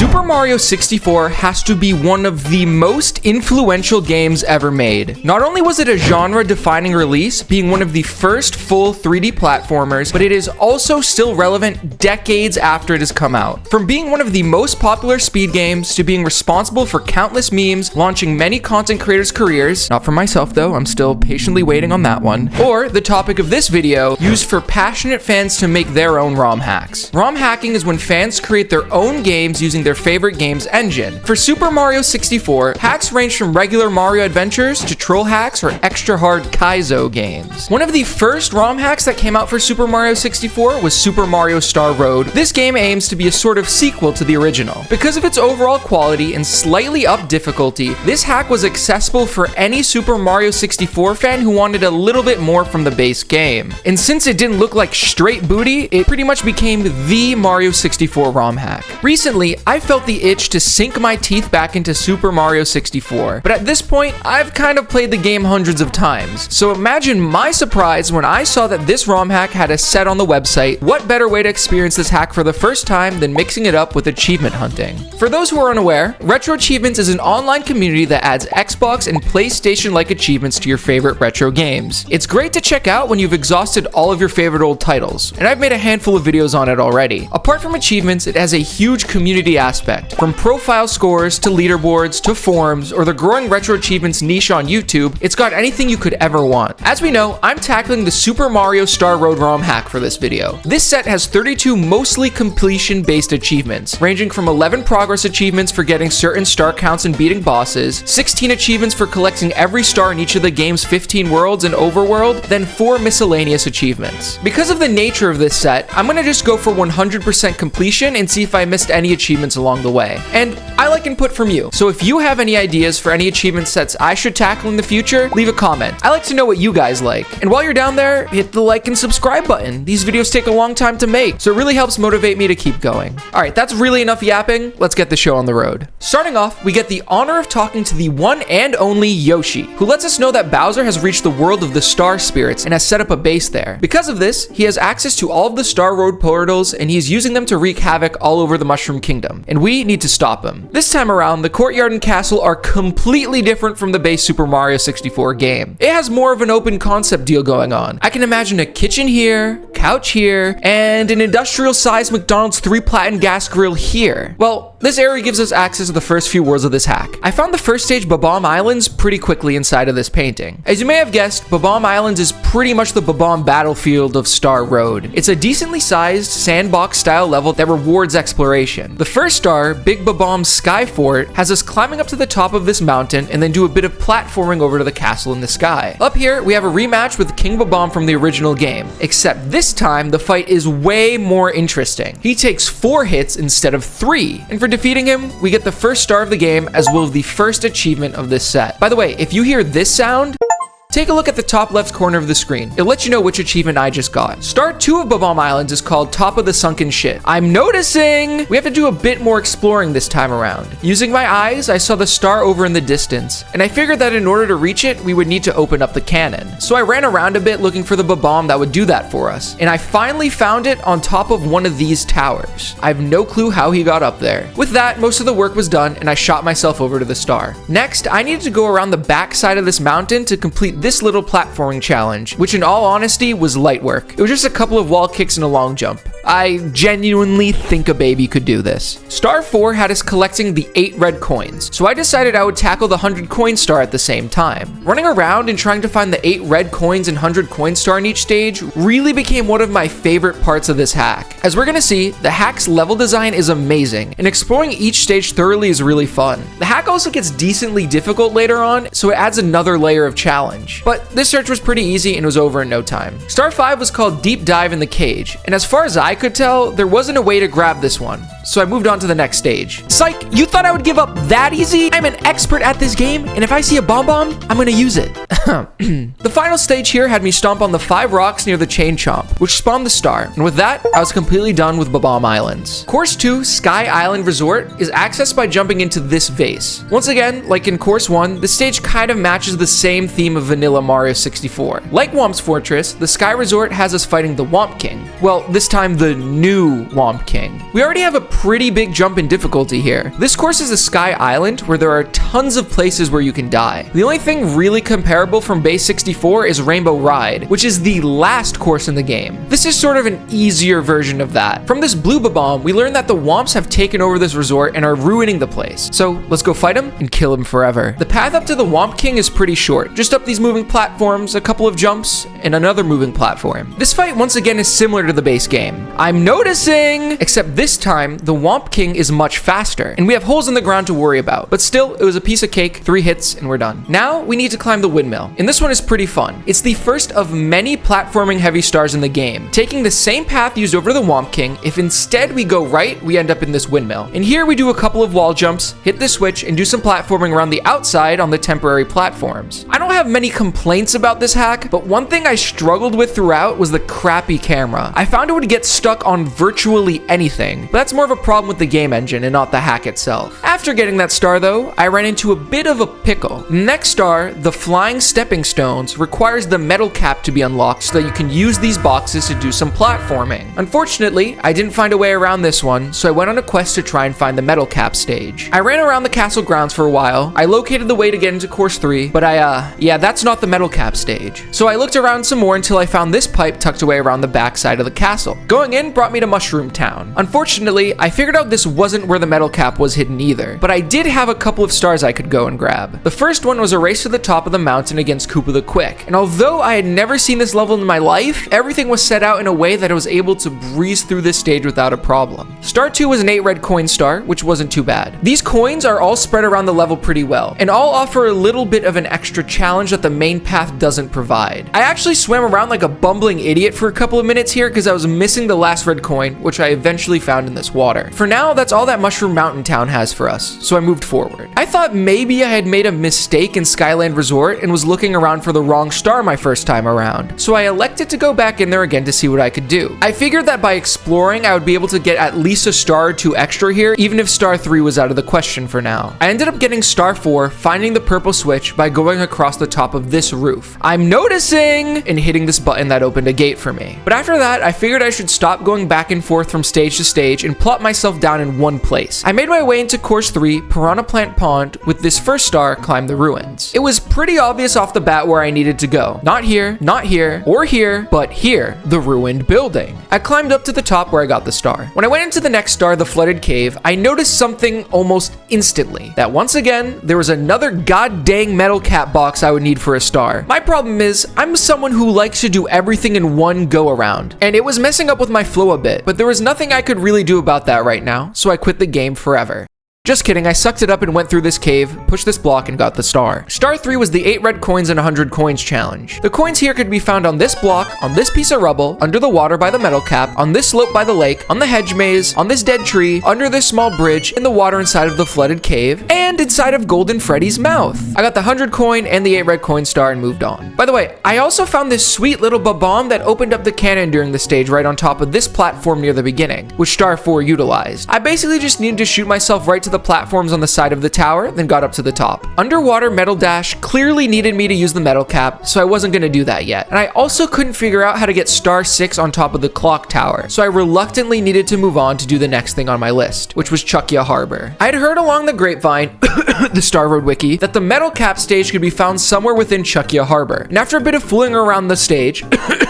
Super Mario 64 has to be one of the most influential games ever made. Not only was it a genre-defining release, being one of the first full 3D platformers, but it is also still relevant decades after it has come out. From being one of the most popular speed games to being responsible for countless memes, launching many content creators' careers, not for myself though, I'm still patiently waiting on that one, or the topic of this video, used for passionate fans to make their own ROM hacks. ROM hacking is when fans create their own games using their favorite game's engine. For Super Mario 64, hacks range from regular Mario adventures to troll hacks or extra hard Kaizo games. One of the first ROM hacks that came out for Super Mario 64 was Super Mario Star Road. This game aims to be a sort of sequel to the original. Because of its overall quality and slightly up difficulty, this hack was accessible for any Super Mario 64 fan who wanted a little bit more from the base game. And since it didn't look like straight booty, it pretty much became the Mario 64 ROM hack. Recently, I felt the itch to sink my teeth back into Super Mario 64, but at this point, I've kind of played the game hundreds of times. So imagine my surprise when I saw that this ROM hack had a set on the website. What better way to experience this hack for the first time than mixing it up with achievement hunting? For those who are unaware, RetroAchievements is an online community that adds Xbox and PlayStation-like achievements to your favorite retro games. It's great to check out when you've exhausted all of your favorite old titles, and I've made a handful of videos on it already. Apart from achievements, it has a huge community aspect. From profile scores to leaderboards to forums or the growing retro achievements niche on YouTube, it's got anything you could ever want. As we know, I'm tackling the Super Mario Star Road ROM hack for this video. This set has 32 mostly completion-based achievements, ranging from 11 progress achievements for getting certain star counts and beating bosses, 16 achievements for collecting every star in each of the game's 15 worlds and overworld, then 4 miscellaneous achievements. Because of the nature of this set, I'm gonna just go for 100% completion and see if I missed any achievements along the way. And I like input from you, so if you have any ideas for any achievement sets I should tackle in the future, leave a comment. I like to know what you guys like. And while you're down there, hit the like and subscribe button. These videos take a long time to make, so it really helps motivate me to keep going. Alright, that's really enough yapping. Let's get the show on the road. Starting off, we get the honor of talking to the one and only Yoshi, who lets us know that Bowser has reached the world of the Star Spirits and has set up a base there. Because of this, he has access to all of the Star Road portals, and he's using them to wreak havoc all over the Mushroom Kingdom, and we need to stop him. This time around, the courtyard and castle are completely different from the base Super Mario 64 game. It has more of an open concept deal going on. I can imagine a kitchen here, couch here, and an industrial-sized McDonald's 3-platinum gas grill here. Well, this area gives us access to the first few worlds of this hack. I found the first stage, Bob-omb Islands, pretty quickly inside of this painting. As you may have guessed, Bob-omb Islands is pretty much the Bob-omb battlefield of Star Road. It's a decently sized sandbox-style level that rewards exploration. The first star, Big Bob-omb Sky Fort, has us climbing up to the top of this mountain and then do a bit of platforming over to the castle in the sky. Up here, we have a rematch with King Bob-omb from the original game, except this time, the fight is way more interesting. He takes 4 hits instead of 3, and for defeating him, we get the first star of the game as well as the first achievement of this set. By the way, if you hear this sound, take a look at the top left corner of the screen. It'll let you know which achievement I just got. Star 2 of Bob-omb Islands is called Top of the Sunken Ship. I'm noticing we have to do a bit more exploring this time around. Using my eyes, I saw the star over in the distance, and I figured that in order to reach it, we would need to open up the cannon. So I ran around a bit looking for the Bob-omb that would do that for us, and I finally found it on top of one of these towers. I have no clue how he got up there. With that, most of the work was done, and I shot myself over to the star. Next, I needed to go around the back side of this mountain to complete this little platforming challenge, which in all honesty was light work. It was just a couple of wall kicks and a long jump. I genuinely think a baby could do this. Star 4 had us collecting the 8 red coins, so I decided I would tackle the 100 coin star at the same time. Running around and trying to find the 8 red coins and 100 coin star in each stage really became one of my favorite parts of this hack. As we're gonna see, the hack's level design is amazing, and exploring each stage thoroughly is really fun. The hack also gets decently difficult later on, so it adds another layer of challenge. But this search was pretty easy and was over in no time. Star 5 was called Deep Dive in the Cage, and as far as I could tell, there wasn't a way to grab this one, so I moved on to the next stage. Psych, you thought I would give up that easy? I'm an expert at this game, and if I see a Bob-omb, I'm gonna use it. The final stage here had me stomp on the 5 rocks near the Chain Chomp, which spawned the star, and with that, I was completely done with Bob-omb Islands. Course 2, Sky Island Resort, is accessed by jumping into this vase. Once again, like in Course 1, the stage kind of matches the same theme of vanilla Mario 64. Like Womp's Fortress, the Sky Resort has us fighting the Womp King. Well, this time the the new Womp King. We already have a pretty big jump in difficulty here. This course is a sky island where there are tons of places where you can die. The only thing really comparable from Base 64 is Rainbow Ride, which is the last course in the game. This is sort of an easier version of that. From this blue Bob-omb, we learn that the Womps have taken over this resort and are ruining the place. So let's go fight him and kill him forever. The path up to the Womp King is pretty short. Just up these moving platforms, a couple of jumps, and another moving platform. This fight once again is similar to the base game. I'm noticing! Except this time, the Womp King is much faster, and we have holes in the ground to worry about. But still, it was a piece of cake, 3 hits, and we're done. Now, we need to climb the windmill. And this one is pretty fun. It's the first of many platforming heavy stars in the game. Taking the same path used over the Womp King, if instead we go right, we end up in this windmill. And here we do a couple of wall jumps, hit the switch, and do some platforming around the outside on the temporary platforms. I don't have many complaints about this hack, but one thing I struggled with throughout was the crappy camera. I found it would get stuck on virtually anything, but that's more of a problem with the game engine and not the hack itself. After getting that star though, I ran into a bit of a pickle. The next star, the flying stepping stones, requires the metal cap to be unlocked so that you can use these boxes to do some platforming. Unfortunately, I didn't find a way around this one, so I went on a quest to try and find the metal cap stage. I ran around the castle grounds for a while. I located the way to get into course 3, but yeah, that's not the metal cap stage. So I looked around some more until I found this pipe tucked away around the back side of the castle. Going in brought me to Mushroom Town. Unfortunately, I figured out this wasn't where the metal cap was hidden either, but I did have a couple of stars I could go and grab. The first one was a race to the top of the mountain against Koopa the Quick, and although I had never seen this level in my life, everything was set out in a way that I was able to breeze through this stage without a problem. Star 2 was an 8 red coin star, which wasn't too bad. These coins are all spread around the level pretty well, and all offer a little bit of an extra challenge that the main path doesn't provide. I actually swam around like a bumbling idiot for a couple of minutes here because I was missing the last red coin, which I eventually found in this water. For now, that's all that Mushroom Mountain Town has for us, so I moved forward. I thought maybe I had made a mistake in Skyland Resort and was looking around for the wrong star my first time around, so I elected to go back in there again to see what I could do. I figured that by exploring, I would be able to get at least a star or 2 extra here, even if star 3 was out of the question for now. I ended up getting star 4, finding the purple switch by going across the top of this roof. I'm noticing! And hitting this button that opened a gate for me. But after that, I figured I should stop going back and forth from stage to stage and plot myself down in one place. I made my way into course 3, Piranha Plant Pond, with this first star, climb the ruins. It was pretty obvious off the bat where I needed to go. Not here, or here, but here, the ruined building. I climbed up to the top where I got the star. When I went into the next star, the flooded cave, I noticed something almost instantly. That once again, there was another god dang metal cap box I would need for a star. My problem is, I'm someone who likes to do everything in one go around, and it was messing up with my flow a bit, but there was nothing I could really do about that right now, so I quit the game forever. Just kidding, I sucked it up and went through this cave, pushed this block, and got the star. Star 3 was the 8 red coins and 100 coins challenge. The coins here could be found on this block, on this piece of rubble, under the water by the metal cap, on this slope by the lake, on the hedge maze, on this dead tree, under this small bridge, in the water inside of the flooded cave, and inside of Golden Freddy's mouth. I got the 100 coin and the 8 red coin star and moved on. By the way, I also found this sweet little Bob-omb that opened up the cannon during the stage right on top of this platform near the beginning, which Star 4 utilized. I basically just needed to shoot myself right to the platforms on the side of the tower, then got up to the top. Underwater Metal Dash clearly needed me to use the metal cap, so I wasn't going to do that yet. And I also couldn't figure out how to get Star 6 on top of the clock tower, so I reluctantly needed to move on to do the next thing on my list, which was Chuckia Harbor. I'd heard along the grapevine, the Star Road Wiki, that the metal cap stage could be found somewhere within Chuckia Harbor. And after a bit of fooling around the stage,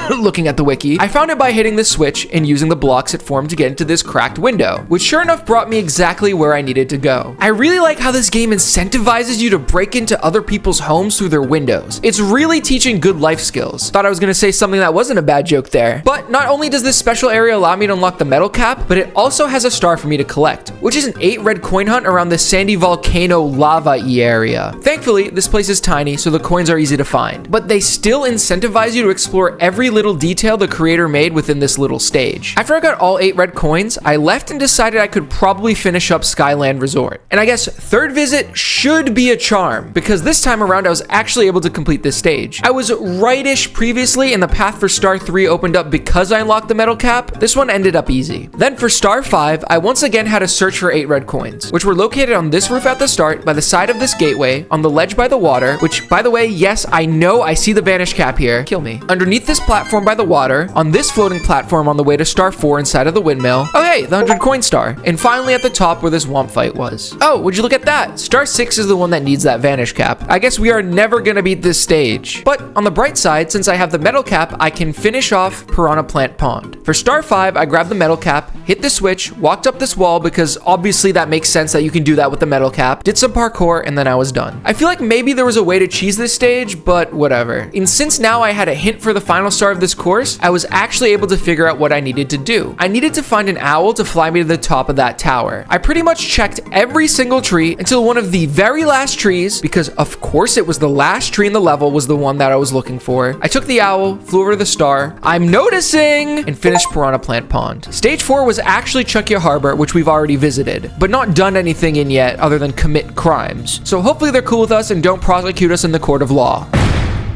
looking at the wiki, I found it by hitting the switch and using the blocks it formed to get into this cracked window, which sure enough brought me exactly where I needed to go. I really like how this game incentivizes you to break into other people's homes through their windows. It's really teaching good life skills. Thought I was gonna say something that wasn't a bad joke there. But not only does this special area allow me to unlock the metal cap, but it also has a star for me to collect, which is an 8 red coin hunt around the sandy volcano lava-y area. Thankfully, this place is tiny, so the coins are easy to find, but they still incentivize you to explore every little detail the creator made within this little stage. After I got all 8 red coins, I left and decided I could probably finish up Skyland Resort. And I guess third visit should be a charm, because this time around I was actually able to complete this stage. I was rightish previously and the path for star 3 opened up because I unlocked the metal cap. This one ended up easy. Then for star 5, I once again had to search for 8 red coins, which were located on this roof at the start, by the side of this gateway, on the ledge by the water, which, by the way, yes, I know I see the vanish cap here. Kill me. Underneath this platform by the water, on this floating platform on the way to star 4 inside of the windmill. Oh hey, the 100 coin star. And finally at the top where this womp fight was. Oh, would you look at that? Star 6 is the one that needs that vanish cap. I guess we are never gonna beat this stage. But on the bright side, since I have the metal cap, I can finish off Piranha Plant Pond. For star 5, I grabbed the metal cap, hit the switch, walked up this wall because obviously that makes sense that you can do that with the metal cap, did some parkour, and then I was done. I feel like maybe there was a way to cheese this stage, but whatever. And since now I had a hint for the final star of this course, I was actually able to figure out what I needed to do. I needed to find an owl to fly me to the top of that tower. I pretty much checked every single tree until one of the very last trees, because of course it was the last tree in the level, was the one that I was looking for. I took the owl, flew over to the star, I'm noticing, and finished Piranha Plant Pond. Stage 4 was actually Chuckia Harbor, which we've already visited, but not done anything in yet other than commit crimes. So hopefully they're cool with us and don't prosecute us in the court of law.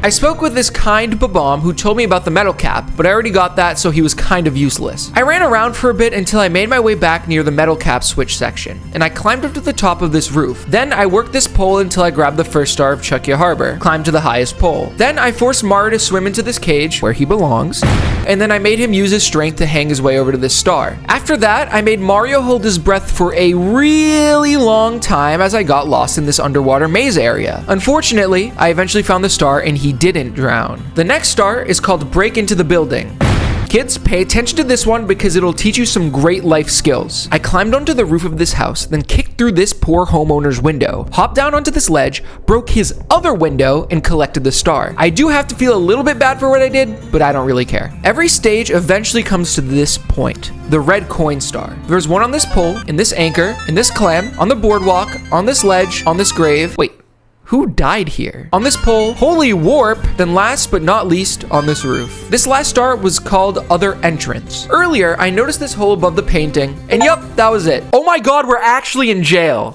I spoke with this kind Bob-omb who told me about the metal cap, but I already got that, so he was kind of useless. I ran around for a bit until I made my way back near the metal cap switch section, and I climbed up to the top of this roof. Then I worked this pole until I grabbed the first star of Chuckia Harbor, climbed to the highest pole. Then I forced Mario to swim into this cage, where he belongs, and then I made him use his strength to hang his way over to this star. After that, I made Mario hold his breath for a really long time as I got lost in this underwater maze area. Unfortunately, I eventually found the star and he didn't drown. The next star is called Break Into the Building. Kids, pay attention to this one because it'll teach you some great life skills. I climbed onto the roof of this house, then kicked through this poor homeowner's window, hopped down onto this ledge, broke his other window, and collected the star. I do have to feel a little bit bad for what I did, but I don't really care. Every stage eventually comes to this point, the red coin star. There's one on this pole, in this anchor, in this clam, on the boardwalk, on this ledge, on this grave. Wait. Who died here? On this pole, holy warp, then last but not least, on this roof. This last star was called Other Entrance. Earlier, I noticed this hole above the painting, and yup, that was it. Oh my god, we're actually in jail.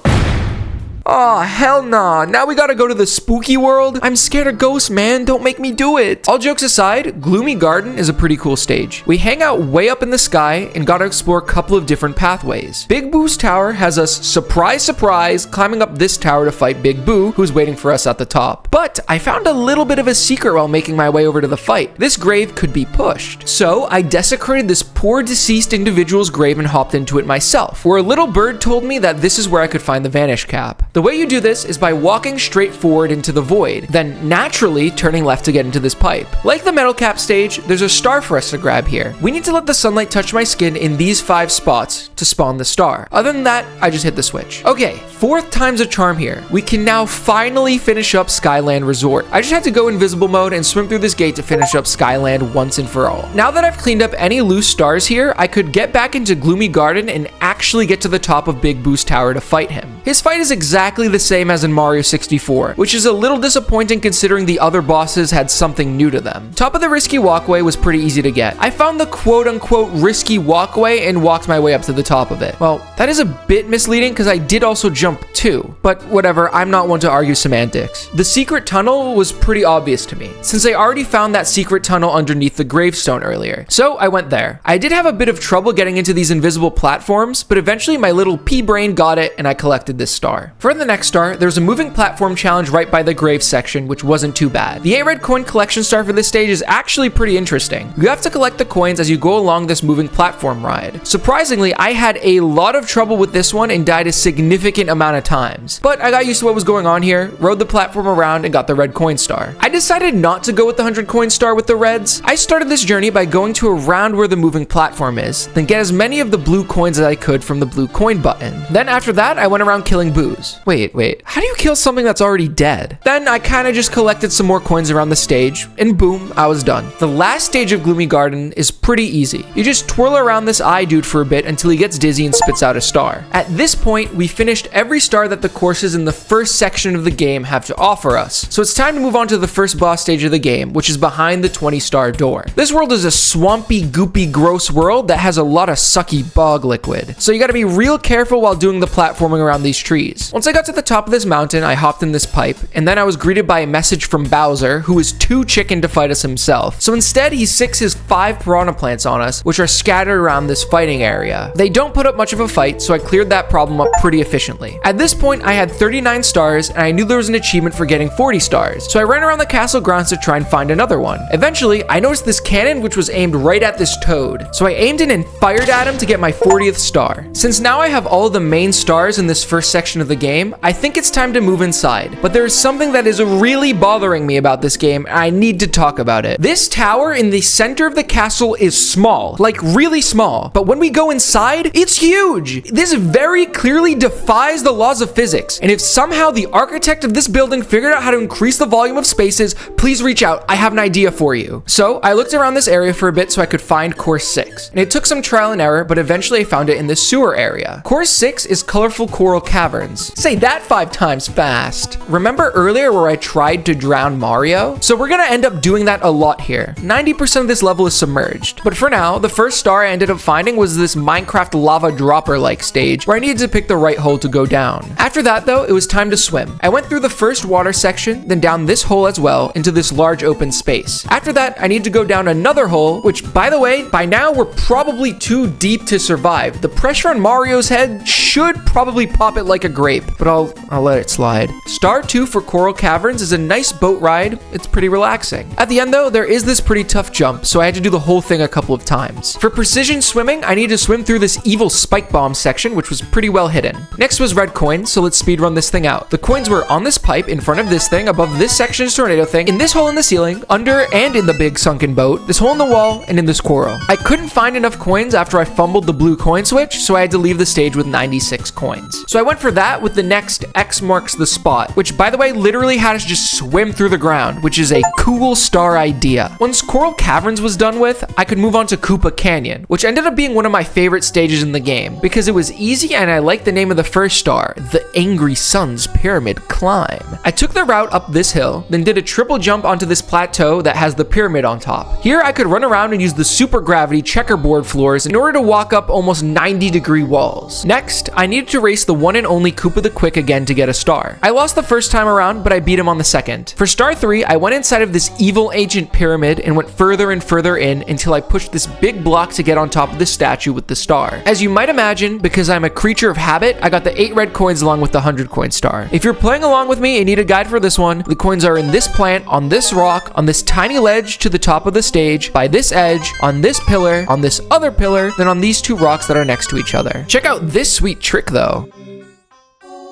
Oh, hell nah. Now we gotta go to the spooky world? I'm scared of ghosts, man. Don't make me do it. All jokes aside, Gloomy Garden is a pretty cool stage. We hang out way up in the sky and gotta explore a couple of different pathways. Big Boo's tower has us, surprise, surprise, climbing up this tower to fight Big Boo, who's waiting for us at the top. But I found a little bit of a secret while making my way over to the fight. This grave could be pushed. So I desecrated this poor deceased individual's grave and hopped into it myself, where a little bird told me that this is where I could find the vanish cap. The way you do this is by walking straight forward into the void, then naturally turning left to get into this pipe. Like the metal cap stage, there's a star for us to grab here. We need to let the sunlight touch my skin in these 5 spots to spawn the star. Other than that, I just hit the switch. Okay, 4th time's a charm here. We can now finally finish up Skyland Resort. I just had to go invisible mode and swim through this gate to finish up Skyland once and for all. Now that I've cleaned up any loose stars here, I could get back into Gloomy Garden and actually get to the top of Big Boo's tower to fight him. His fight is exactly the same as in Mario 64, which is a little disappointing considering the other bosses had something new to them. Top of the risky walkway was pretty easy to get. I found the quote-unquote risky walkway and walked my way up to the top of it. Well, that is a bit misleading because I did also jump too, but whatever, I'm not one to argue semantics. The secret tunnel was pretty obvious to me, since I already found that secret tunnel underneath the gravestone earlier, so I went there. I did have a bit of trouble getting into these invisible platforms, but eventually my little pea brain got it and I collected this star. For the next star, there's a moving platform challenge right by the grave section, which wasn't too bad. The 8 red coin collection star for this stage is actually pretty interesting. You have to collect the coins as you go along this moving platform ride. Surprisingly, I had a lot of trouble with this one and died a significant amount of times, but I got used to what was going on here, rode the platform around, and got the red coin star. I decided not to go with the 100 coin star with the reds. I started this journey by going to around where the moving platform is, then get as many of the blue coins as I could from the blue coin button. Then after that, I went around killing boos. Wait. How do you kill something that's already dead? Then I kind of just collected some more coins around the stage, and boom, I was done. The last stage of Gloomy Garden is pretty easy. You just twirl around this eye dude for a bit until he gets dizzy and spits out a star. At this point, we finished every star that the courses in the first section of the game have to offer us. So it's time to move on to the first boss stage of the game, which is behind the 20-star door. This world is a swampy, goopy, gross world that has a lot of sucky bog liquid. So you gotta be real careful while doing the platforming around these trees. Once I got to the top of this mountain, I hopped in this pipe, and then I was greeted by a message from Bowser, who is too chicken to fight us himself. So instead, he sicks his 5 piranha plants on us, which are scattered around this fighting area. They don't put up much of a fight, so I cleared that problem up pretty efficiently. At this point, I had 39 stars, and I knew there was an achievement for getting 40 stars. So I ran around the castle grounds to try and find another one. Eventually, I noticed this cannon, which was aimed right at this toad. So I aimed it and fired at him to get my 40th star. Since now I have all of the main stars in this first section of the game, I think it's time to move inside. But there is something that is really bothering me about this game, and I need to talk about it. This tower in the center of the castle is small, like really small. But when we go inside, it's huge. This very clearly defies the laws of physics. And if somehow the architect of this building figured out how to increase the volume of spaces, please reach out. I have an idea for you. So I looked around this area for a bit so I could find course 6. And it took some trial and error, but eventually I found it in the sewer area. Course 6 is colorful coral caverns. Say that 5 times fast. Remember earlier where I tried to drown Mario? So we're gonna end up doing that a lot here. 90% of this level is submerged. But for now, the first star I ended up finding was this Minecraft lava dropper-like stage where I needed to pick the right hole to go down. After that though, it was time to swim. I went through the first water section, then down this hole as well into this large open space. After that, I needed to go down another hole, which by the way, by now we're probably too deep to survive. The pressure on Mario's head should probably pop it like a grape, but I'll let it slide. Star 2 for Coral Caverns is a nice boat ride. It's pretty relaxing. At the end though, there is this pretty tough jump, so I had to do the whole thing a couple of times. For precision swimming, I needed to swim through this evil spike bomb section, which was pretty well hidden. Next was red coins, so let's speed run this thing out. The coins were on this pipe, in front of this thing, above this section's tornado thing, in this hole in the ceiling, under and in the big sunken boat, this hole in the wall, and in this coral. I couldn't find enough coins after I fumbled the blue coin switch, so I had to leave the stage with 96 coins. So I went for that with the next X marks the spot, which by the way literally had us just swim through the ground, which is a cool star idea. Once Coral Caverns was done with, I could move on to Koopa Canyon, which ended up being one of my favorite stages in the game because it was easy and I liked the name of the first star, the Angry Sun's Pyramid Climb. I took the route up this hill, then did a triple jump onto this plateau that has the pyramid on top. Here I could run around and use the super gravity checkerboard floors in order to walk up almost 90-degree walls. Next, I needed to race the one and only Koopa the Quick again to get a star. I lost the first time around, but I beat him on the second. For star 3, I went inside of this evil ancient pyramid and went further and further in until I pushed this big block to get on top of the statue with the star. As you might imagine, because I'm a creature of habit, I got the 8 red coins along with the 100 coin star. If you're playing along with me and need a guide for this one, the coins are in this plant, on this rock, on this tiny ledge to the top of the stage, by this edge, on this pillar, on this other pillar, then on these 2 rocks that are next to each other. Check out this sweet trick though.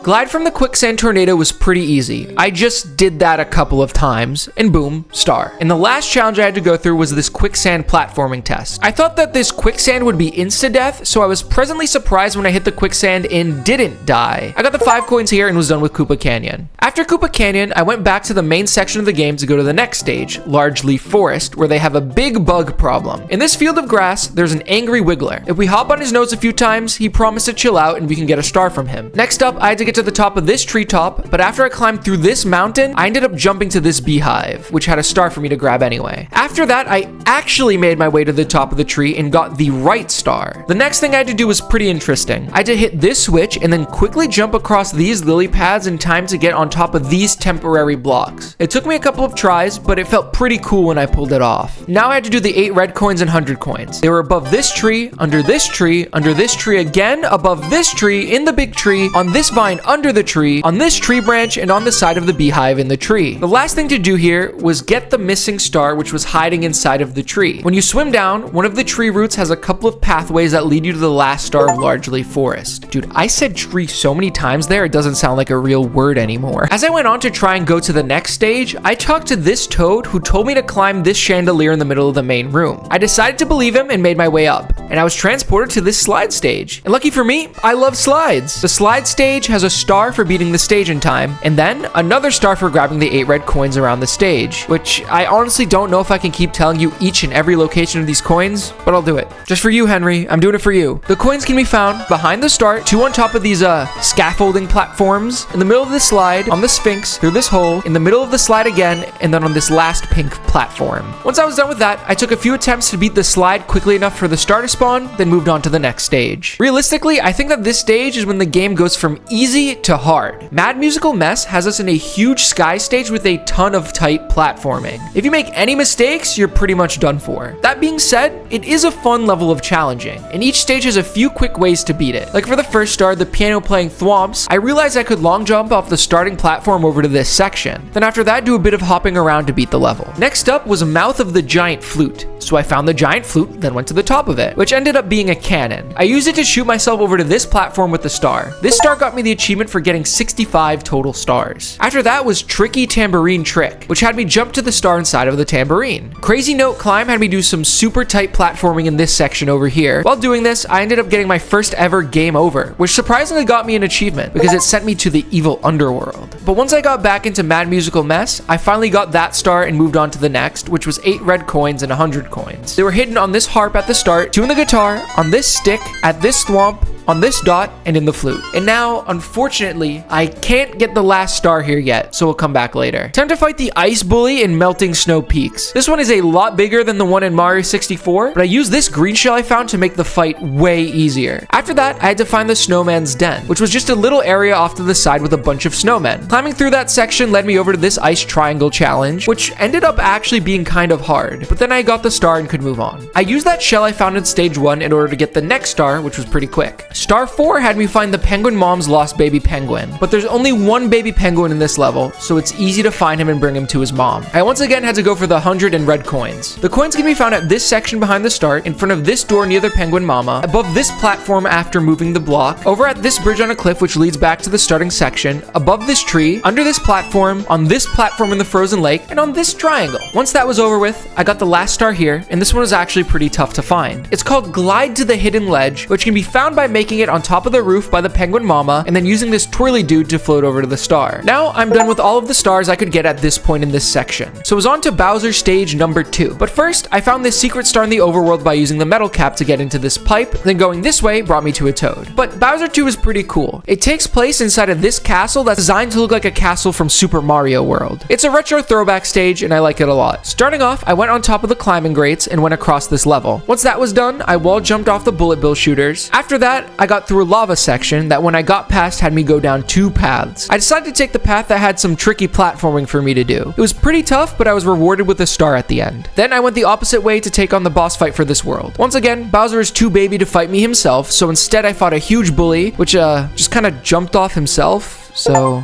Glide from the quicksand tornado was pretty easy. I just did that a couple of times, and boom, star. And the last challenge I had to go through was this quicksand platforming test. I thought that this quicksand would be insta-death, so I was pleasantly surprised when I hit the quicksand and didn't die. I got the 5 coins here and was done with Koopa Canyon. After Koopa Canyon, I went back to the main section of the game to go to the next stage, Large Leaf Forest, where they have a big bug problem. In this field of grass, there's an angry wiggler. If we hop on his nose a few times, he promised to chill out and we can get a star from him. Next up, I had to get to the top of this treetop, but after I climbed through this mountain, I ended up jumping to this beehive, which had a star for me to grab anyway. After that, I actually made my way to the top of the tree and got the right star. The next thing I had to do was pretty interesting. I had to hit this switch and then quickly jump across these lily pads in time to get on top of these temporary blocks. It took me a couple of tries, but it felt pretty cool when I pulled it off. Now I had to do the 8 red coins and 100 coins. They were above this tree, under this tree again, above this tree, in the big tree, on this vine under the tree, on this tree branch, and on the side of the beehive in the tree. The last thing to do here was get the missing star, which was hiding inside of the tree. When you swim down, one of the tree roots has a couple of pathways that lead you to the last star of Large Leaf Forest. Dude, I said tree so many times there, it doesn't sound like a real word anymore. As I went on to try and go to the next stage, I talked to this toad who told me to climb this chandelier in the middle of the main room. I decided to believe him and made my way up, and I was transported to this slide stage. And lucky for me, I love slides. The slide stage has a star for beating the stage in time, and then another star for grabbing the 8 red coins around the stage, which I honestly don't know if I can keep telling you each and every location of these coins, but I'll do it. Just for you, Henry. I'm doing it for you. The coins can be found behind the start, 2 on top of these scaffolding platforms, in the middle of the slide, on the Sphinx, through this hole, in the middle of the slide again, and then on this last pink platform. Once I was done with that, I took a few attempts to beat the slide quickly enough for the star to spawn, then moved on to the next stage. Realistically, I think that this stage is when the game goes from easy to hard. Mad Musical Mess has us in a huge sky stage with a ton of tight platforming. If you make any mistakes, you're pretty much done for. That being said, it is a fun level of challenging, and each stage has a few quick ways to beat it. Like for the first star, the piano playing thwomps, I realized I could long jump off the starting platform over to this section. Then after that, do a bit of hopping around to beat the level. Next up was Mouth of the Giant Flute. So I found the giant flute, then went to the top of it, which ended up being a cannon. I used it to shoot myself over to this platform with the star. This star got me the achievement for getting 65 total stars. After that was Tricky Tambourine Trick, which had me jump to the star inside of the tambourine. Crazy Note Climb had me do some super tight platforming in this section over here. While doing this, I ended up getting my first ever game over, which surprisingly got me an achievement because it sent me to the evil underworld. But once I got back into Mad Musical Mess, I finally got that star and moved on to the next, which was 8 red coins and 100 coins. They were hidden on this harp at the start, 2 in the guitar, on this stick, at this thwomp, on this dot, and in the flute. And now, unfortunately, I can't get the last star here yet, so we'll come back later. Time to fight the Ice Bully in Melting Snow Peaks. This one is a lot bigger than the one in Mario 64, but I used this green shell I found to make the fight way easier. After that, I had to find the Snowman's Den, which was just a little area off to the side with a bunch of snowmen. Climbing through that section led me over to this Ice Triangle challenge, which ended up actually being kind of hard, but then I got the star and could move on. I used that shell I found in stage 1 in order to get the next star, which was pretty quick. Star 4 had me find the penguin mom's lost baby penguin, but there's only one baby penguin in this level, so it's easy to find him and bring him to his mom. I once again had to go for the 100 and red coins. The coins can be found at this section behind the start, in front of this door near the penguin mama, above this platform after moving the block, over at this bridge on a cliff which leads back to the starting section, above this tree, under this platform, on this platform in the frozen lake, and on this triangle. Once that was over with, I got the last star here, and this one was actually pretty tough to find. It's called Glide to the Hidden Ledge, which can be found by making it on top of the roof by the penguin mama and then using this twirly dude to float over to the star. Now I'm done with all of the stars I could get at this point in this section. So it was on to Bowser stage number 2. But first, I found this secret star in the overworld by using the metal cap to get into this pipe, then going this way brought me to a toad. But Bowser 2 is pretty cool. It takes place inside of this castle that's designed to look like a castle from Super Mario World. It's a retro throwback stage and I like it a lot. Starting off, I went on top of the climbing grates and went across this level. Once that was done, I wall jumped off the bullet bill shooters. After that, I got through a lava section that when I got past had me go down 2 paths. I decided to take the path that had some tricky platforming for me to do. It was pretty tough, but I was rewarded with a star at the end. Then I went the opposite way to take on the boss fight for this world. Once again, Bowser is too baby to fight me himself, so instead I fought a huge bully, which just kind of jumped off himself. So,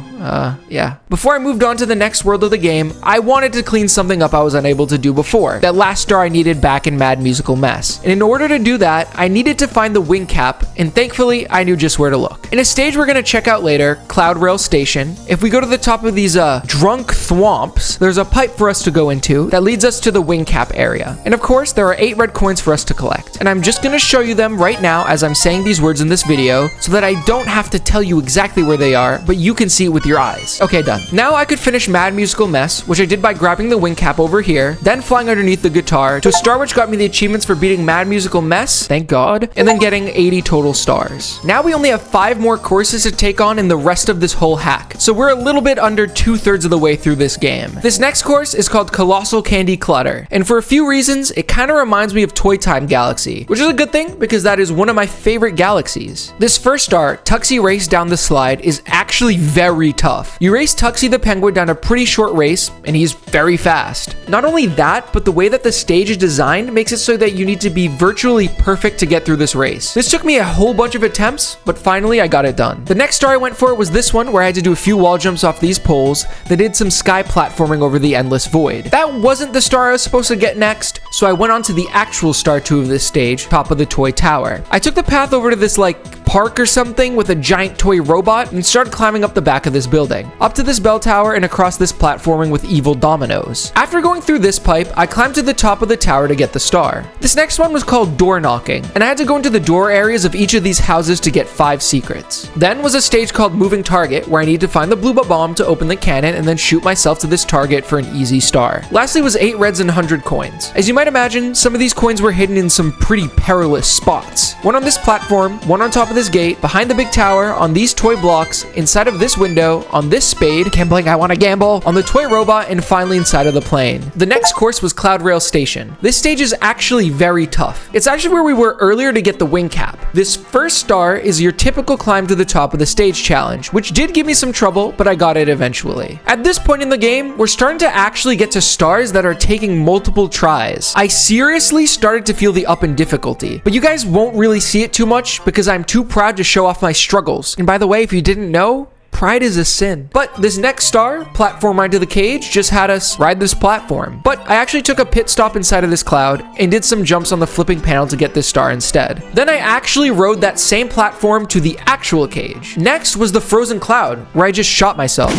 yeah. Before I moved on to the next world of the game, I wanted to clean something up I was unable to do before. That last star I needed back in Mad Musical Mess. And in order to do that, I needed to find the wing cap, and thankfully, I knew just where to look. In a stage we're gonna check out later, Cloud Rail Station, if we go to the top of these, drunk thwomps, there's a pipe for us to go into that leads us to the wing cap area. And of course, there are 8 red coins for us to collect. And I'm just gonna show you them right now as I'm saying these words in this video, so that I don't have to tell you exactly where they are, but you can see it with your eyes. Okay, done. Now I could finish Mad Musical Mess, which I did by grabbing the wing cap over here, then flying underneath the guitar to a star which got me the achievements for beating Mad Musical Mess, thank God, and then getting 80 total stars. Now we only have 5 more courses to take on in the rest of this whole hack, so we're a little bit under 2/3 of the way through this game. This next course is called Colossal Candy Clutter, and for a few reasons, it kind of reminds me of Toy Time Galaxy, which is a good thing because that is one of my favorite galaxies. This first star, Tuxie Race Down the Slide, is actually very tough. You race Tuxie the penguin down a pretty short race, and he's very fast. Not only that, but the way that the stage is designed makes it so that you need to be virtually perfect to get through this race. This took me a whole bunch of attempts, but finally I got it done. The next star I went for was this one, where I had to do a few wall jumps off these poles, then did some sky platforming over the endless void. That wasn't the star I was supposed to get next, so I went on to the actual star 2 of this stage, top of the toy tower. I took the path over to this park or something with a giant toy robot and started climbing up the back of this building, up to this bell tower and across this platforming with evil dominoes. After going through this pipe, I climbed to the top of the tower to get the star. This next one was called Door Knocking, and I had to go into the door areas of each of these houses to get 5 secrets. Then was a stage called Moving Target, where I need to find the blue Bob-omb to open the cannon and then shoot myself to this target for an easy star. Lastly was 8 reds and 100 coins. As you might imagine, some of these coins were hidden in some pretty perilous spots. One on this platform, one on top of this gate, behind the big tower, on these toy blocks, inside of this window, on this spade, gambling I wanna gamble, on the toy robot, and finally inside of the plane. The next course was Cloud Rail Station. This stage is actually very tough. It's actually where we were earlier to get the wing cap. This first star is your typical climb to the top of the stage challenge, which did give me some trouble, but I got it eventually. At this point in the game, we're starting to actually get to stars that are taking multiple tries. I seriously started to feel the up in difficulty, but you guys won't really see it too much because I'm too proud to show off my struggles. And by the way, if you didn't know, pride is a sin. But this next star, Platform Ride to the Cage, just had us ride this platform. But I actually took a pit stop inside of this cloud and did some jumps on the flipping panel to get this star instead. Then I actually rode that same platform to the actual cage. Next was the Frozen Cloud, where I just shot myself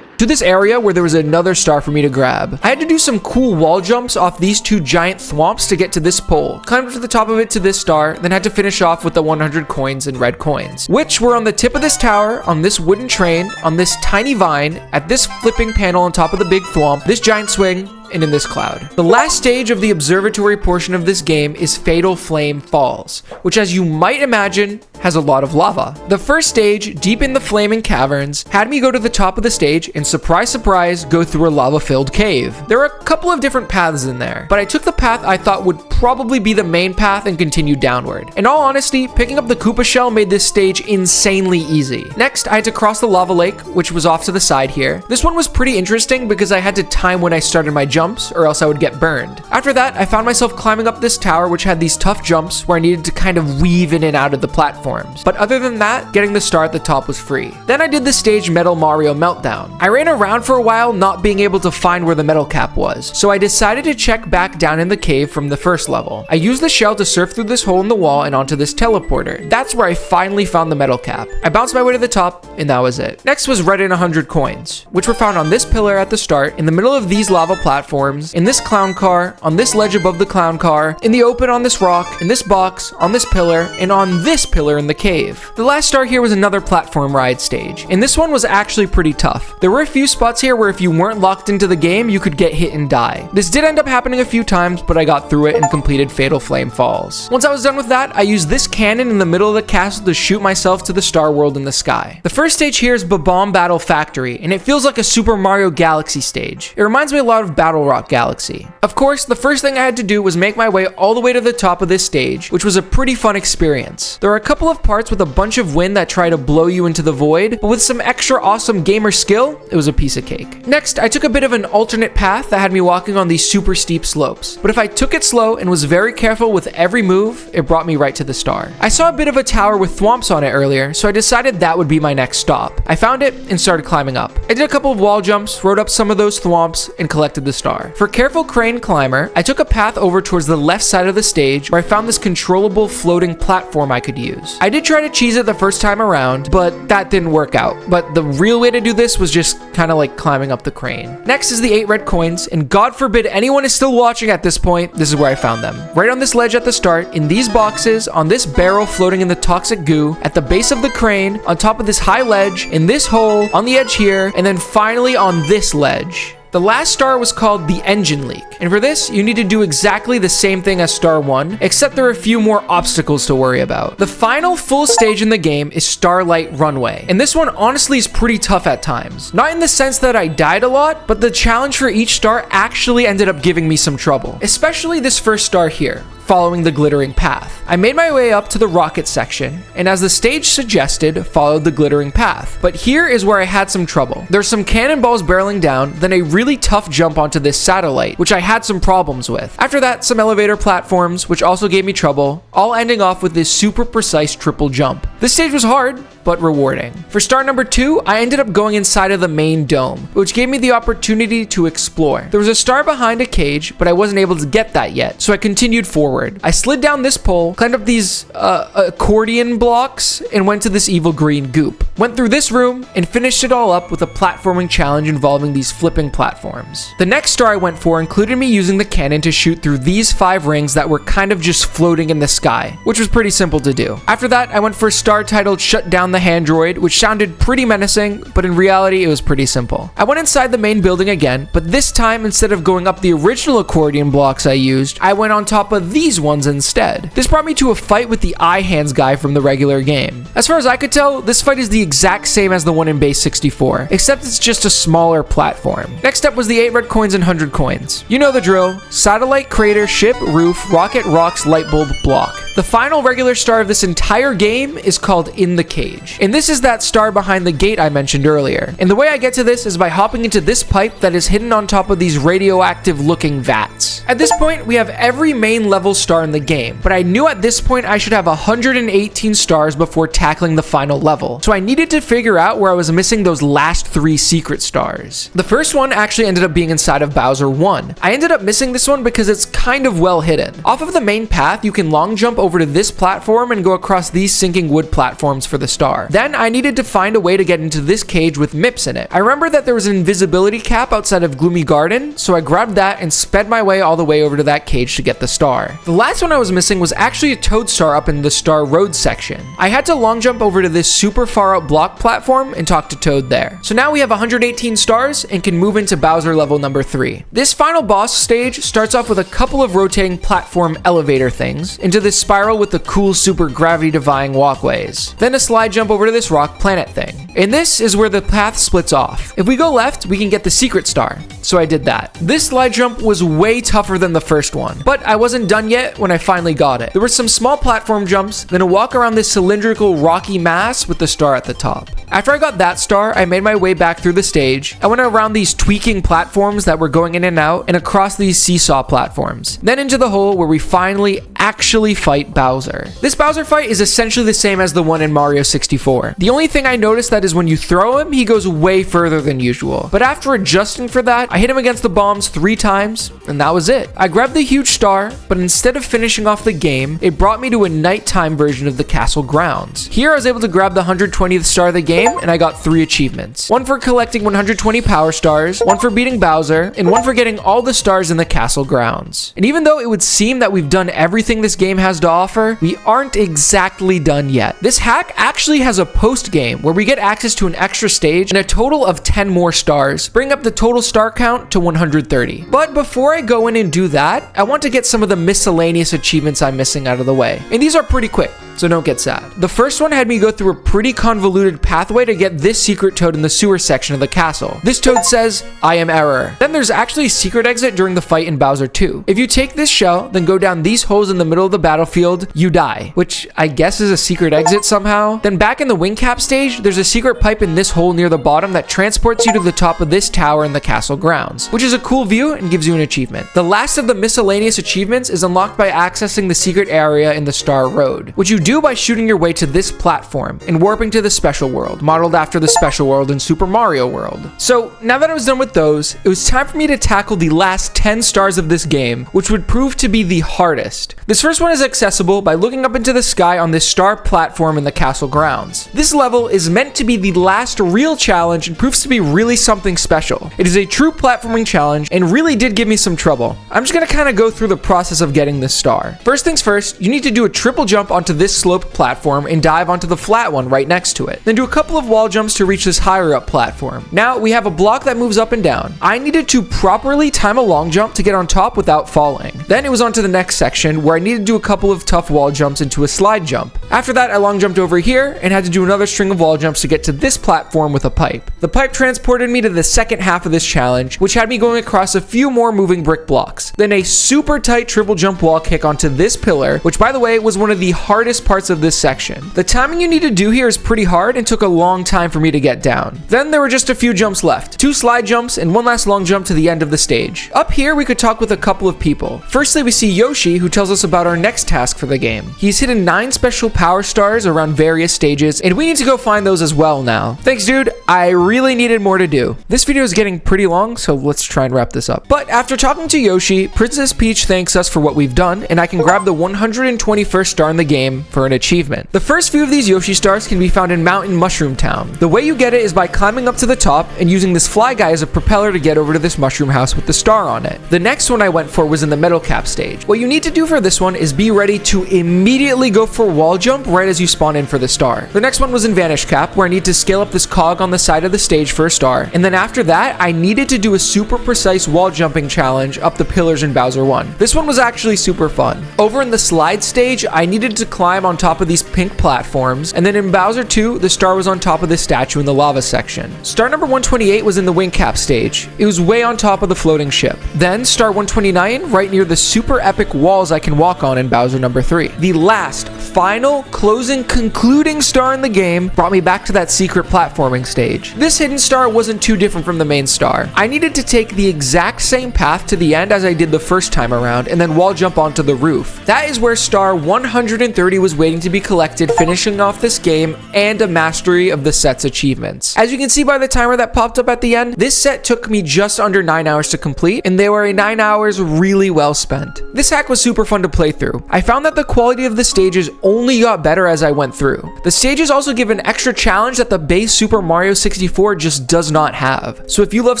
to this area where there was another star for me to grab. I had to do some cool wall jumps off these 2 giant thwomps to get to this pole, climbed up to the top of it to this star, then had to finish off with the 100 coins and red coins, which were on the tip of this tower, on this wooden train, on this tiny vine, at this flipping panel on top of the big thwomp, this giant swing, and in this cloud. The last stage of the observatory portion of this game is Fatal Flame Falls, which, as you might imagine, has a lot of lava. The first stage, Deep in the Flaming Caverns, had me go to the top of the stage and surprise, surprise, go through a lava-filled cave. There are a couple of different paths in there, but I took the path I thought would probably be the main path and continued downward. In all honesty, picking up the Koopa shell made this stage insanely easy. Next, I had to cross the lava lake, which was off to the side here. This one was pretty interesting because I had to time when I started my jumps or else I would get burned. After that, I found myself climbing up this tower, which had these tough jumps where I needed to kind of weave in and out of the platforms. But other than that, getting the star at the top was free. Then I did the stage Metal Mario Meltdown. I ran around for a while not being able to find where the metal cap was, so I decided to check back down in the cave from the first level. I used the shell to surf through this hole in the wall and onto this teleporter. That's where I finally found the metal cap. I bounced my way to the top, and that was it. Next was Red and 100 coins, which were found on this pillar at the start, in the middle of these lava platforms, in this clown car, on this ledge above the clown car, in the open on this rock, in this box, on this pillar, and on this pillar in the cave. The last star here was another platform ride stage, and this one was actually pretty tough. There were a few spots here where if you weren't locked into the game, you could get hit and die. This did end up happening a few times, but I got through it and completed Fatal Flame Falls. Once I was done with that, I used this cannon in the middle of the castle to shoot myself to the star world in the sky. The first stage here is Bob-omb Battle Factory, and it feels like a Super Mario Galaxy stage. It reminds me a lot of Battle Rock Galaxy. Of course, the first thing I had to do was make my way all the way to the top of this stage, which was a pretty fun experience. There are a couple of parts with a bunch of wind that try to blow you into the void, but with some extra awesome gamer skill, it was a piece of cake. Next, I took a bit of an alternate path that had me walking on these super steep slopes, but if I took it slow and was very careful with every move, it brought me right to the star. I saw a bit of a tower with thwomps on it earlier, so I decided that would be my next stop. I found it and started climbing up. I did a couple of wall jumps, rode up some of those thwomps, and collected the star. For careful crane climber, I took a path over towards the left side of the stage where I found this controllable floating platform I could use. I did try to cheese it the first time around, but that didn't work out. But the real way to do this was just kind of like climbing up the crane. Next is the 8 red coins, and God forbid anyone is still watching at this point, this is where I found them. Right on this ledge at the start, in these boxes, on this barrel floating in the toxic goo, at the base of the crane, on top of this high ledge, in this hole, on the edge here, and then finally on this ledge. The last star was called the Engine Leak, and for this, you need to do exactly the same thing as Star 1, except there are a few more obstacles to worry about. The final full stage in the game is Starlight Runway, and this one honestly is pretty tough at times. Not in the sense that I died a lot, but the challenge for each star actually ended up giving me some trouble, especially this first star here, following the glittering path. I made my way up to the rocket section, and as the stage suggested, followed the glittering path. But here is where I had some trouble. There's some cannonballs barreling down, then a really tough jump onto this satellite, which I had some problems with. After that, some elevator platforms, which also gave me trouble, all ending off with this super precise triple jump. This stage was hard, but rewarding. For star number 2, I ended up going inside of the main dome, which gave me the opportunity to explore. There was a star behind a cage, but I wasn't able to get that yet, so I continued forward. I slid down this pole, climbed up these accordion blocks, and went to this evil green goop. Went through this room and finished it all up with a platforming challenge involving these flipping platforms. The next star I went for included me using the cannon to shoot through these 5 rings that were kind of just floating in the sky, which was pretty simple to do. After that, I went for a star titled Shut Down the Handroid, which sounded pretty menacing, but in reality, it was pretty simple. I went inside the main building again, but this time, instead of going up the original accordion blocks I used, I went on top of these ones instead. This brought me to a fight with the eye hands guy from the regular game. As far as I could tell, this fight is the exact same as the one in base 64, except it's just a smaller platform. Next up was the 8 red coins and 100 coins. You know the drill: satellite, crater, ship, roof, rocket, rocks, light bulb, block. The final regular star of this entire game is called In the Cage, and this is that star behind the gate I mentioned earlier. And the way I get to this is by hopping into this pipe that is hidden on top of these radioactive looking vats. At this point, we have every main level star in the game, but I knew at this point I should have 118 stars before tackling the final level, so I needed to figure out where I was missing those last 3 secret stars. The first one actually ended up being inside of Bowser 1. I ended up missing this one because it's kind of well hidden. Off of the main path, you can long jump over to this platform and go across these sinking wood platforms for the star. Then I needed to find a way to get into this cage with MIPS in it. I remember that there was an invisibility cap outside of Gloomy Garden, so I grabbed that and sped my way all the way over to that cage to get the star. The last one I was missing was actually a toad star up in the Star Road section. I had to long jump over to this super far out block platform and talk to Toad there. So now we have 118 stars and can move into Bowser level number 3. This final boss stage starts off with a couple of rotating platform elevator things into this spiral with the cool super gravity defying walkways. Then a slide jump over to this rock planet thing. And this is where the path splits off. If we go left, we can get the secret star. So I did that. This slide jump was way tougher than the first one, but I wasn't done yet when I finally got it. There were some small platform jumps, then a walk around this cylindrical rocky mass with the star at the top. After I got that star, I made my way back through the stage. I went around these tweaking platforms that were going in and out and across these seesaw platforms. Then into the hole where we finally actually fight Bowser. This Bowser fight is essentially the same as the one in Mario 64. The only thing I noticed that is when you throw him, he goes way further than usual. But after adjusting for that, I hit him against the bombs 3 times, and that was it. I grabbed the huge star, but instead of finishing off the game, it brought me to a nighttime version of the castle grounds. Here I was able to grab the 120th star of the game, and I got 3 achievements. One for collecting 120 power stars, one for beating Bowser, and one for getting all the stars in the castle grounds. And even though it would seem that we've done everything this game has to offer, we aren't exactly done yet. This hack actually has a post-game where we get access to an extra stage and a total of 10 more stars, bring up the total star count to 130. But before I go in and do that, I want to get some of the miscellaneous achievements I'm missing out of the way. And these are pretty quick, so don't get sad. The first one had me go through a pretty convoluted pathway to get this secret toad in the sewer section of the castle. This toad says, "I am error." Then there's actually a secret exit during the fight in Bowser 2. If you take this shell, then go down these holes in the middle of the battlefield, you die, which I guess is a secret exit somehow. Then back in the wing cap stage, there's a secret pipe in this hole near the bottom that transports you to the top of this tower in the castle grounds, which is a cool view and gives you an achievement. The last of the miscellaneous achievements is unlocked by accessing the secret area in the Star Road, which you do by shooting your way to this platform and warping to the special world, modeled after the special world in Super Mario World. So now that I was done with those, it was time for me to tackle the last 10 stars of this game, which would prove to be the hardest. This first one is accessible by looking up into the sky on this star platform in the castle grounds. This level is meant to be the last real challenge and proves to be really something special. It is a true platforming challenge and really did give me some trouble. I'm just gonna kind of go through the process of getting this star. First things first, you need to do a triple jump onto this sloped platform and dive onto the flat one right next to it. Then do a couple of wall jumps to reach this higher up platform. Now we have a block that moves up and down. I needed to properly time a long jump to get on top without falling. Then it was on to the next section where I needed to do a couple of tough wall jumps into a slide jump. After that, I long jumped over here and had to do another string of wall jumps to get to this platform with a pipe. The pipe transported me to the second half of this challenge, which had me going across a few more moving brick blocks. Then a super tight triple jump wall kick onto this pillar, which by the way was one of the hardest parts of this section. The timing you need to do here is pretty hard and took a long time for me to get down. Then there were just a few jumps left, 2 slide jumps and one last long jump to the end of the stage. Up here we could talk with a couple of people. Firstly, we see Yoshi, who tells us about our next task for the game. He's hidden 9 special power stars around various stages, and we need to go find those as well now. Thanks, dude. I really needed more to do. This video is getting pretty long, so let's try and wrap this up. But after talking to Yoshi, Princess Peach thanks us for what we've done, and I can grab the 121st star in the game for an achievement. The first few of these Yoshi stars can be found in Mountain Mushroom Town. The way you get it is by climbing up to the top and using this fly guy as a propeller to get over to this mushroom house with the star on it. The next one I went for was in the Metal Cap stage. What you need to do for this one is be ready to immediately go for wall jump right as you spawn in for the star. The next one was in Vanish Cap, where I need to scale up this cog on the side of the stage for a star. And then after that, I needed to do a super precise wall jumping challenge up the pillars in Bowser 1. This one was actually super fun. Over in the slide stage, I needed to climb on top of these pink platforms, and then in Bowser 2, the star was on top of this statue in the lava section. Star number 128 was in the Wing Cap stage. It was way on top of the floating ship. Then star 129 right near the super epic walls I can walk on in Bowser number 3. The last, final, closing, concluding star in the game brought me back to that secret platforming stage. This hidden star wasn't too different from the main star. I needed to take the exact same path to the end as I did the first time around and then wall jump onto the roof. That is where star 130 was waiting to be collected, finishing off this game and a mastery of the set's achievements. As you can see by the timer that popped up at the end, this set took me just under 9 hours to complete, and they were 9 hours really well spent. This hack was super fun to play through. I found that the quality of the stages only got better as I went through. The stages also give an extra challenge that the base Super Mario 64 just does not have. So if you love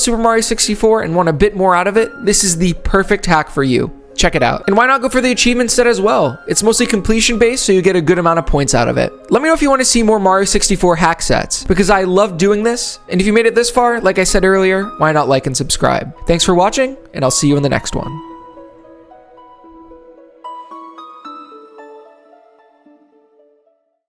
Super Mario 64 and want a bit more out of it, this is the perfect hack for you. Check it out. And why not go for the achievement set as well? It's mostly completion based, so you get a good amount of points out of it. Let me know if you want to see more Mario 64 hack sets, because I love doing this. And if you made it this far, like I said earlier, why not like and subscribe? Thanks for watching, and I'll see you in the next one.